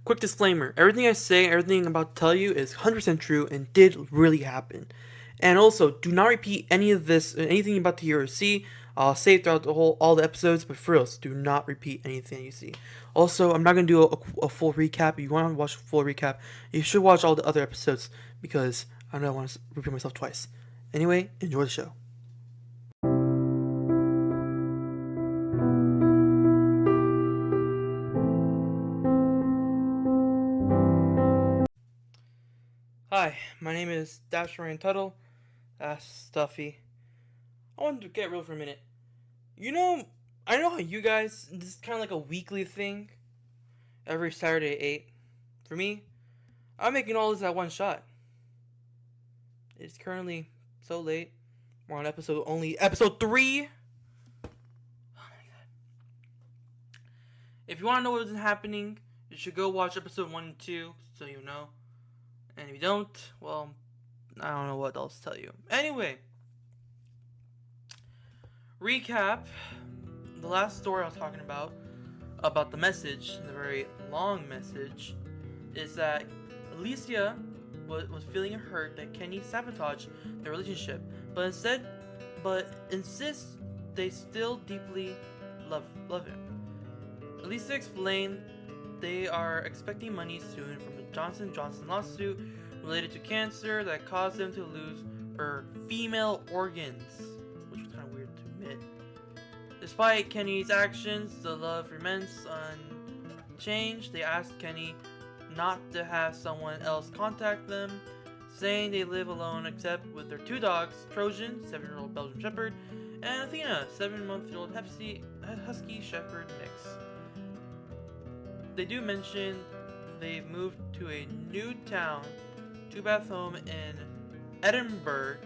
Quick disclaimer, everything I say, everything I'm about to tell you is 100% true and did really happen. And also, do not repeat any of this, anything you're about to hear or see. I'll say it throughout all the episodes, but for real, do not repeat anything you see. Also, I'm not going to do a full recap. If you want to watch a full recap, you should watch all the other episodes because I don't want to repeat myself twice. Anyway, enjoy the show. Hi, my name is Dash Ryan Tuttle. That's Stuffy. I wanted to get real for a minute. I know how you guys, this is kind of like a weekly thing. Every Saturday at 8. For me, I'm making all this at one shot. It's currently so late. We're on episode 3. Oh my god. If you want to know what is happening, you should go watch episode 1 and 2 so you know. And if you don't, well, I don't know what else to tell you. Anyway, recap. The last story I was talking about the message, the very long message, is that Alicia was feeling hurt that Kenny sabotaged their relationship, but insists they still deeply love him. Alicia explained they are expecting money soon from the Johnson & Johnson lawsuit related to cancer that caused them to lose her female organs, which was kind of weird to admit. Despite Kenny's actions, the love remains unchanged. They asked Kenny not to have someone else contact them, saying they live alone except with their 2 dogs, Trojan, 7-year-old Belgian Shepherd, and Athena, 7-month-old Husky Shepherd mix. They do mention they moved to a new town, 2-bath home in Edinburgh.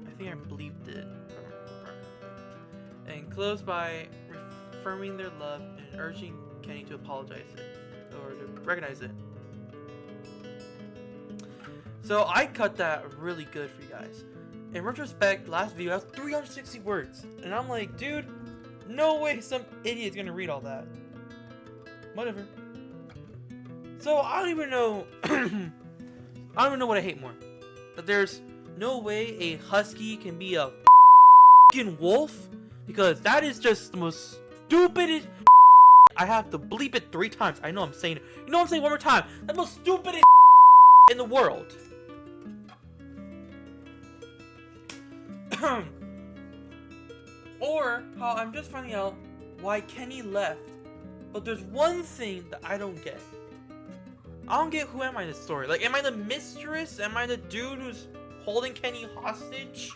I think I bleeped it. And close by reaffirming their love and urging Kenny to apologize or to recognize it. So I cut that really good for you guys. In retrospect, last video has 360 words. And I'm like, dude, no way some idiot's gonna read all that. Whatever. So I don't even know what I hate more. That there's no way a husky can be a f***ing wolf, because that is just the most stupidest. I have to bleep it 3 times. I know I'm saying it. You know what I'm saying one more time. That's the most stupidest in the world. Or how I'm just finding out why Kenny left. But there's one thing that I don't get. I don't get who am I in this story. Like, am I the mistress? Am I the dude who's holding Kenny hostage?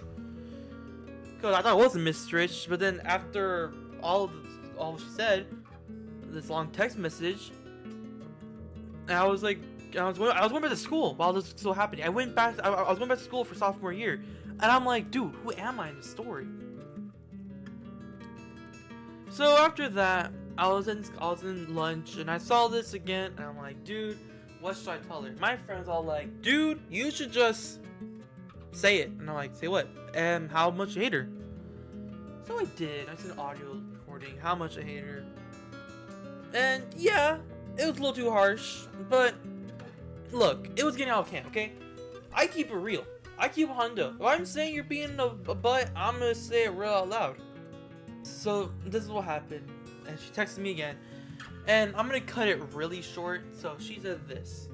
Because I thought I was a mistress, but then after all she said, this long text message, and I was going back to school while this was still happening. I was going back to school for sophomore year, and I'm like, dude, who am I in this story? So after that, I was in lunch, and I saw this again, and I'm like, dude, what should I tell her? My friends all like, dude, you should just say it. And I'm like, say what? And how much I hate her. So I did. I sent an audio recording how much I hate her. And yeah, it was a little too harsh, but look, it was getting out of hand, okay? I keep it real. I keep a hundo. If I'm saying you're being a butt, I'm gonna say it real out loud. So this is what happened. And she texted me again. And I'm gonna cut it really short. So she said this.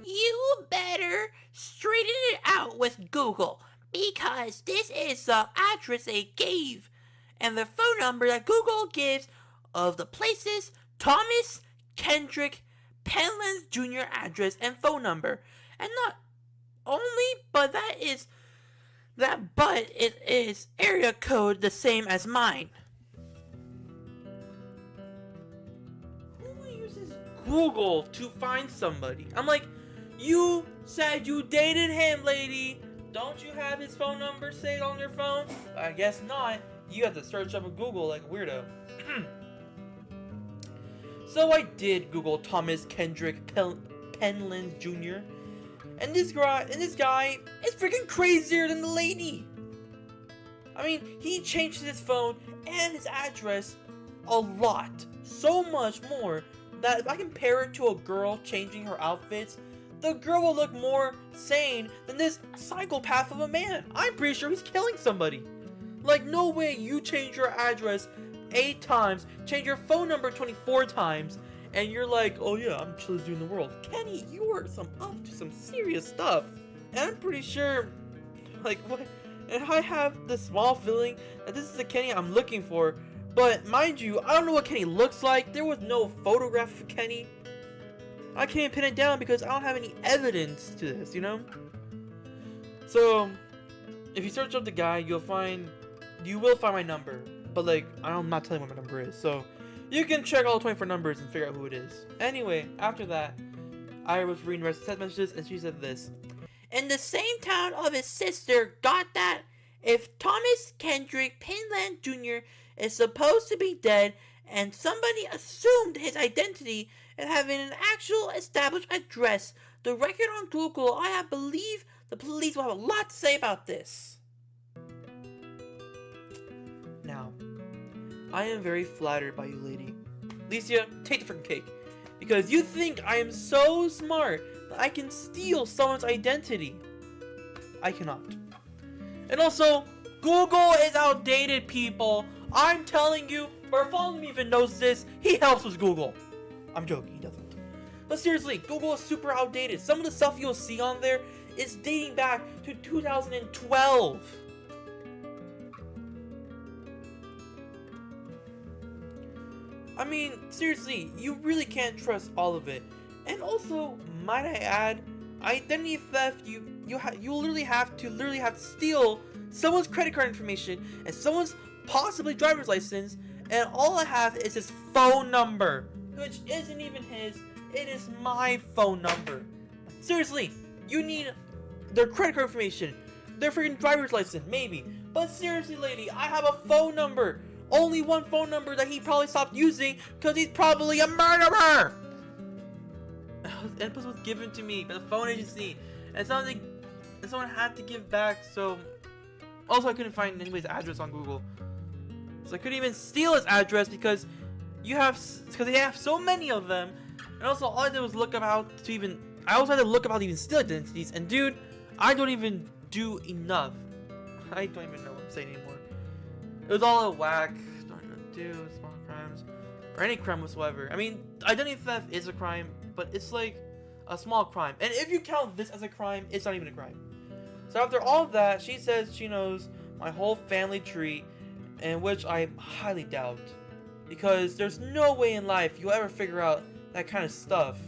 You better straighten it out with Google, because this is the address they gave and the phone number that Google gives of the places Thomas Kendrick Penland's Jr. address and phone number. And not only, but it is area code the same as mine. Who uses Google to find somebody? I'm like, you said you dated him, lady. Don't you have his phone number saved on your phone? I guess not. You have to search up on Google like a weirdo. So I did Google Thomas Kendrick Penland Jr. And this guy is freaking crazier than the lady. I mean, he changed his phone and his address a lot. So much more that if I compare it to a girl changing her outfits, the girl will look more sane than this psychopath of a man. I'm pretty sure he's killing somebody. Like, no way you change your address 8 times, change your phone number 24 times, and you're like, oh yeah, I'm the chillest dude in the world. Kenny, you are up to some serious stuff. And I'm pretty sure, like, what? And I have the small feeling that this is the Kenny I'm looking for. But mind you, I don't know what Kenny looks like. There was no photograph of Kenny. I can't pin it down because I don't have any evidence to this, you know? So, if you search up the guy, you will find my number. But like, I'm not telling you what my number is. So, you can check all 24 numbers and figure out who it is. Anyway, after that, I was reading the rest of the text messages and she said this. In the same town of his sister got that if Thomas Kendrick Penland Jr. is supposed to be dead and somebody assumed his identity and having an actual established address, the record on Google, I believe the police will have a lot to say about this. Now, I am very flattered by you, lady. Alicia, take the freaking cake. Because you think I am so smart that I can steal someone's identity. I cannot. And also, Google is outdated, people. I'm telling you, Bartholomew even knows this. He helps with Google. I'm joking, he doesn't. But seriously, Google is super outdated. Some of the stuff you'll see on there is dating back to 2012. I mean, seriously, you really can't trust all of it. And also, might I add, identity theft, you literally have to steal someone's credit card information and someone's possibly driver's license, and all I have is his phone number, which isn't even his, it is my phone number. Seriously, you need their credit card information, their freaking driver's license, maybe. But seriously, lady, I have a phone number. Only one phone number that he probably stopped using because he's probably a murderer. It was given to me by the phone agency, and someone had to give back. So, also I couldn't find anybody's address on Google, so I couldn't even steal his address because they have so many of them. And also, all I did was look up how to even. I also had to look up how to even steal identities. And dude, I don't even do enough. I don't even know what I'm saying anymore. It was all a whack. Don't do small crimes or any crime whatsoever. I mean, identity theft is a crime, but it's like a small crime. And if you count this as a crime, it's not even a crime. So after all of that, she says she knows my whole family tree, and which I highly doubt, because there's no way in life you'll ever figure out that kind of stuff.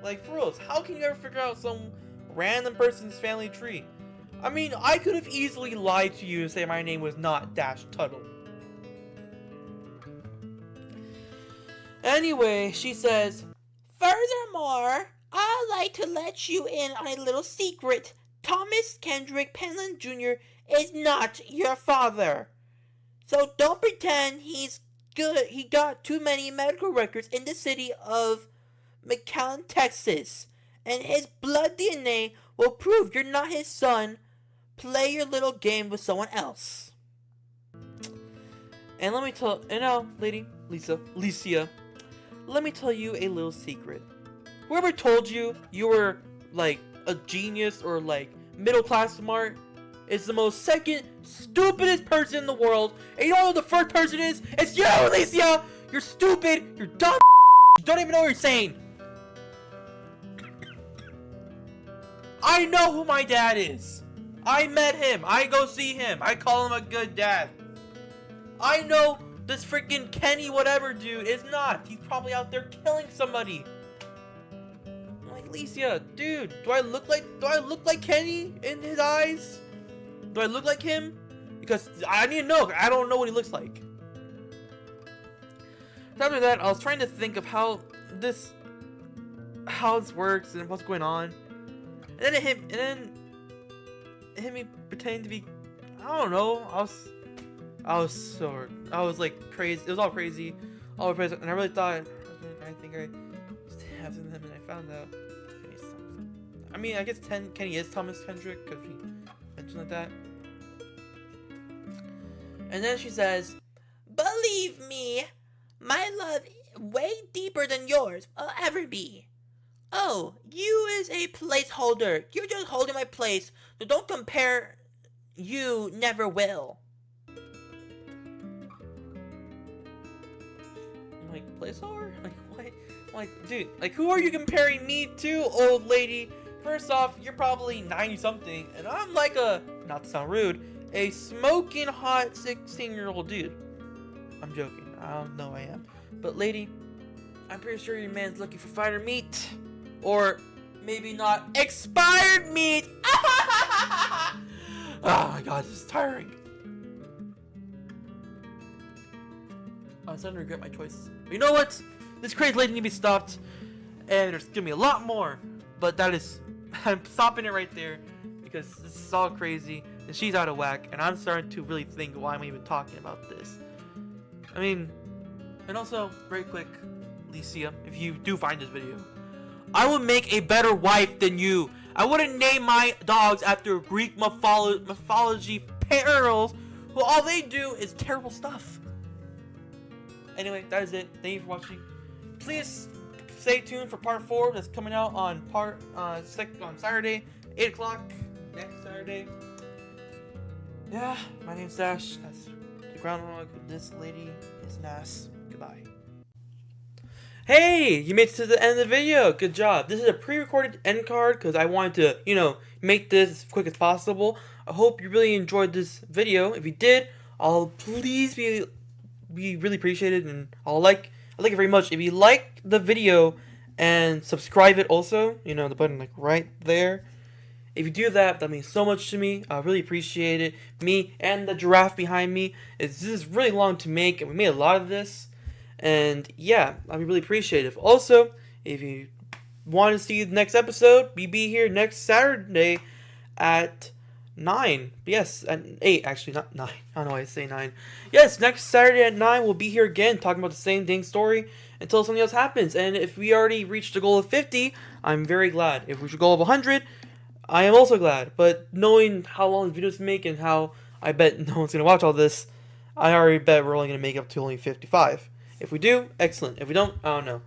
Like, for reals, how can you ever figure out some random person's family tree? I mean, I could have easily lied to you and say my name was not Dash Tuttle. Anyway, she says, furthermore, I'd like to let you in on a little secret. Thomas Kendrick Penland Jr. is not your father. So don't pretend he's good. He got too many medical records in the city of McAllen, Texas. And his blood DNA will prove you're not his son. Play your little game with someone else. And let me tell, and now, lady, Licia, let me tell you a little secret. Whoever told you you were, like, a genius or, like, middle class smart is the most second stupidest person in the world. And you know who the first person is? It's you, Alicia! You're stupid, you're dumb, you don't even know what you're saying. I know who my dad is. I met him. I go see him. I call him a good dad. I know this freaking Kenny whatever dude is not. He's probably out there killing somebody. I'm like, Alicia, dude, do I look like Kenny in his eyes? Do I look like him? Because I need to know. I don't know what he looks like. So after that, I was trying to think of how this works and what's going on. And then it hit me pretending to be, I don't know, I was like crazy, it was all crazy, and I really thought, I think I have them, and I found out, I mean, I guess Kenny is Thomas Kendrick, because he mentioned like that. And then she says, believe me, my love way deeper than yours will ever be. Oh, you is a placeholder. You're just holding my place, so don't compare. You never will. Like, placeholder? Like, what? Like, dude, like, who are you comparing me to, old lady? First off, you're probably 90-something, and I'm like a, not to sound rude, a smoking hot 16-year-old dude. I'm joking. I don't know I am. But, lady, I'm pretty sure your man's looking for fighter meat. Or maybe not expired meat. Oh my god, this is tiring. I'm starting to regret my choice. But you know what? This crazy lady needs to be stopped. And there's gonna be a lot more. But that is, I'm stopping it right there. Because this is all crazy. And she's out of whack. And I'm starting to really think why I'm even talking about this. I mean, and also, very quick, Alicia, if you do find this video, I would make a better wife than you. I wouldn't name my dogs after Greek mythology perils who all they do is terrible stuff. Anyway, that is it. Thank you for watching. Please stay tuned for part 4 that's coming out on on Saturday, 8 o'clock next Saturday. Yeah, my name's Dash. That's the groundhog. This lady is Nas. Goodbye. Hey, you made it to the end of the video. Good job. This is a pre-recorded end card because I wanted to, you know, make this as quick as possible. I hope you really enjoyed this video. If you did, I'll please be really appreciated, and I like it very much if you like the video and subscribe it also. You know, the button like right there. If you do that, that means so much to me. I really appreciate it. Me and the giraffe behind me. This is really long to make, and we made a lot of this. And yeah, I'd be really appreciative. Also, if you want to see the next episode, we be here next Saturday at 9. Yes, at 8, actually, not 9. I don't know why I say 9. Yes, next Saturday at 9, we'll be here again talking about the same dang story until something else happens. And if we already reached the goal of 50, I'm very glad. If we reach a goal of 100, I am also glad. But knowing how long the videos make and how I bet no one's going to watch all this, I already bet we're only going to make up to only 55. If we do, excellent. If we don't, I don't know.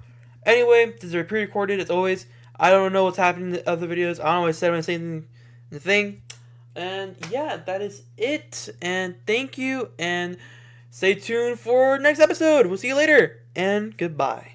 Anyway, this is pre-recorded as always. I don't know what's happening in the other videos. I don't know what I said when I say the thing. And yeah, that is it. And thank you. And stay tuned for next episode. We'll see you later. And goodbye.